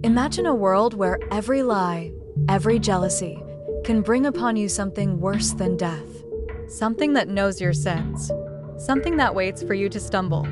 Imagine a world where every lie, every jealousy, can bring upon you something worse than death. Something that knows your sins. Something that waits for you to stumble.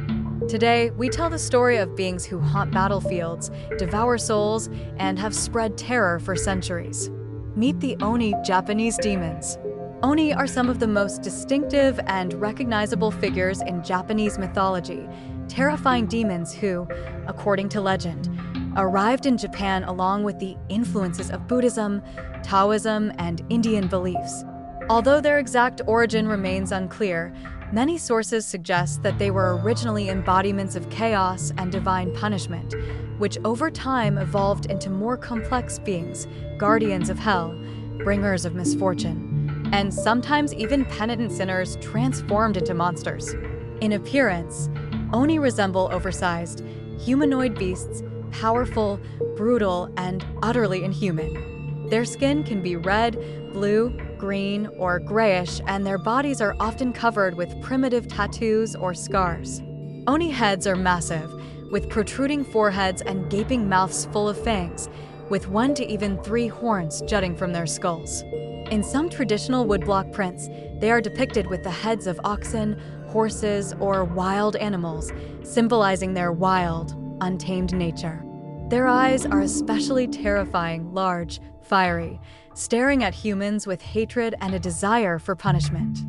Today, we tell the story of beings who haunt battlefields, devour souls, and have spread terror for centuries. Meet the Oni, Japanese demons. Oni are some of the most distinctive and recognizable figures in Japanese mythology, terrifying demons who, according to legend, arrived in Japan along with the influences of Buddhism, Taoism, and Indian beliefs. Although their exact origin remains unclear, many sources suggest that they were originally embodiments of chaos and divine punishment, which over time evolved into more complex beings, guardians of hell, bringers of misfortune, and sometimes even penitent sinners transformed into monsters. In appearance, Oni resemble oversized, humanoid beasts, powerful, brutal, and utterly inhuman. Their skin can be red, blue, green, or grayish, and their bodies are often covered with primitive tattoos or scars. Oni heads are massive, with protruding foreheads and gaping mouths full of fangs, with 1 to even 3 horns jutting from their skulls. In some traditional woodblock prints, they are depicted with the heads of oxen, horses, or wild animals, symbolizing their wild, untamed nature. Their eyes are especially terrifying, large, fiery, staring at humans with hatred and a desire for punishment.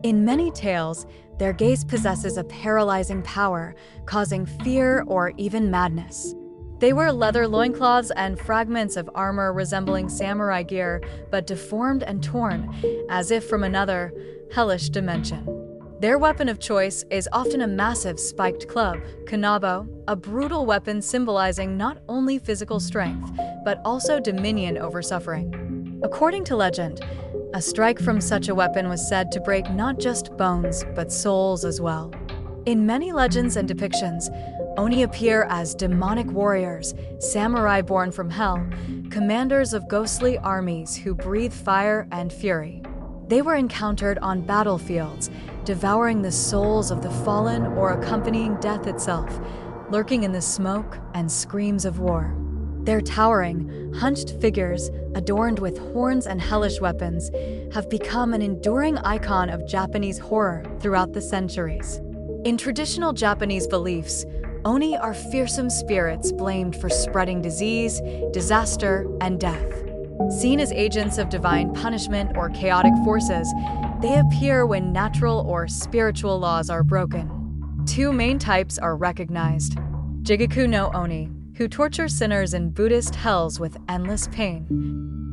In many tales, their gaze possesses a paralyzing power, causing fear or even madness. They wear leather loincloths and fragments of armor resembling samurai gear, but deformed and torn, as if from another, hellish dimension. Their weapon of choice is often a massive spiked club, kanabo, a brutal weapon symbolizing not only physical strength, but also dominion over suffering. According to legend, a strike from such a weapon was said to break not just bones, but souls as well. In many legends and depictions, Oni appear as demonic warriors, samurai born from hell, commanders of ghostly armies who breathe fire and fury. They were encountered on battlefields, devouring the souls of the fallen or accompanying death itself, lurking in the smoke and screams of war. Their towering, hunched figures, adorned with horns and hellish weapons, have become an enduring icon of Japanese horror throughout the centuries. In traditional Japanese beliefs, Oni are fearsome spirits blamed for spreading disease, disaster, and death. Seen as agents of divine punishment or chaotic forces, they appear when natural or spiritual laws are broken. 2 main types are recognized. Jigaku no Oni, who torture sinners in Buddhist hells with endless pain.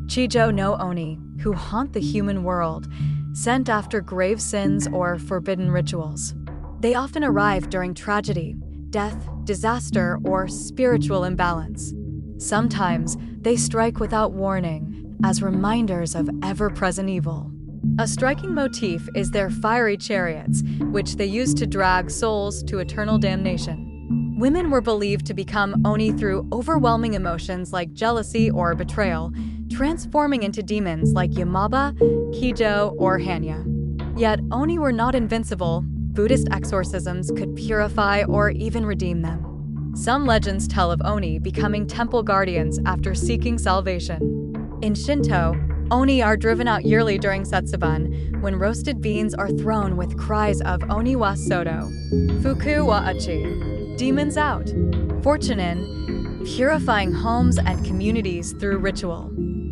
Chijo no Oni, who haunt the human world, sent after grave sins or forbidden rituals. They often arrive during tragedy, death, disaster, or spiritual imbalance. Sometimes, they strike without warning, as reminders of ever-present evil. A striking motif is their fiery chariots, which they use to drag souls to eternal damnation. Women were believed to become Oni through overwhelming emotions like jealousy or betrayal, transforming into demons like Yamaba, Kijo, or Hanya. Yet, Oni were not invincible. Buddhist exorcisms could purify or even redeem them. Some legends tell of Oni becoming temple guardians after seeking salvation. In Shinto, Oni are driven out yearly during Setsubun, when roasted beans are thrown with cries of Oni wa Soto, Fuku wa Uchi, demons out, fortune in, purifying homes and communities through ritual.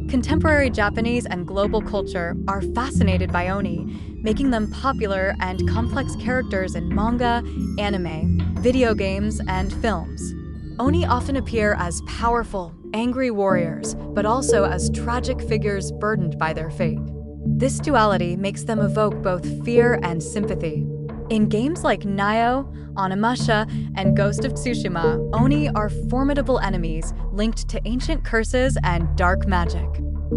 Contemporary Japanese and global culture are fascinated by Oni, making them popular and complex characters in manga, anime, video games, and films. Oni often appear as powerful, angry warriors, but also as tragic figures burdened by their fate. This duality makes them evoke both fear and sympathy. In games like Nioh, Onimusha, and Ghost of Tsushima, Oni are formidable enemies linked to ancient curses and dark magic.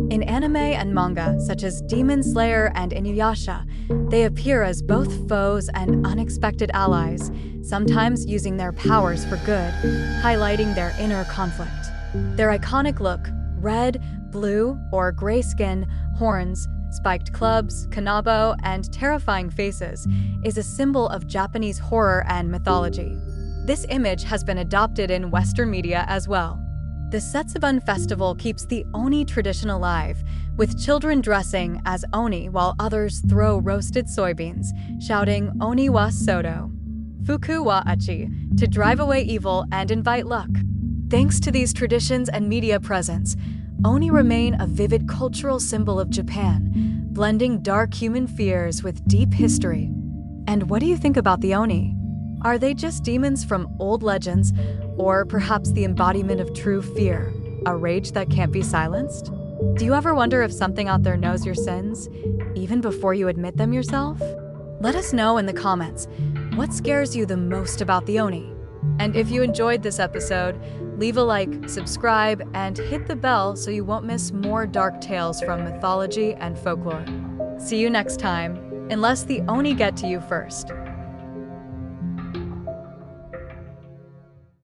In anime and manga, such as Demon Slayer and Inuyasha, they appear as both foes and unexpected allies, sometimes using their powers for good, highlighting their inner conflict. Their iconic look, red, blue, or gray skin, horns, spiked clubs, kanabo, and terrifying faces, is a symbol of Japanese horror and mythology. This image has been adopted in Western media as well. The Setsubun festival keeps the Oni tradition alive, with children dressing as Oni while others throw roasted soybeans, shouting Oni wa Soto, Fuku wa Achi, to drive away evil and invite luck. Thanks to these traditions and media presence, Oni remain a vivid cultural symbol of Japan, blending dark human fears with deep history. And what do you think about the Oni? Are they just demons from old legends, or perhaps the embodiment of true fear, a rage that can't be silenced? Do you ever wonder if something out there knows your sins, even before you admit them yourself? Let us know in the comments, what scares you the most about the Oni? And if you enjoyed this episode, leave a like, subscribe, and hit the bell so you won't miss more dark tales from mythology and folklore. See you next time, unless the Oni get to you first.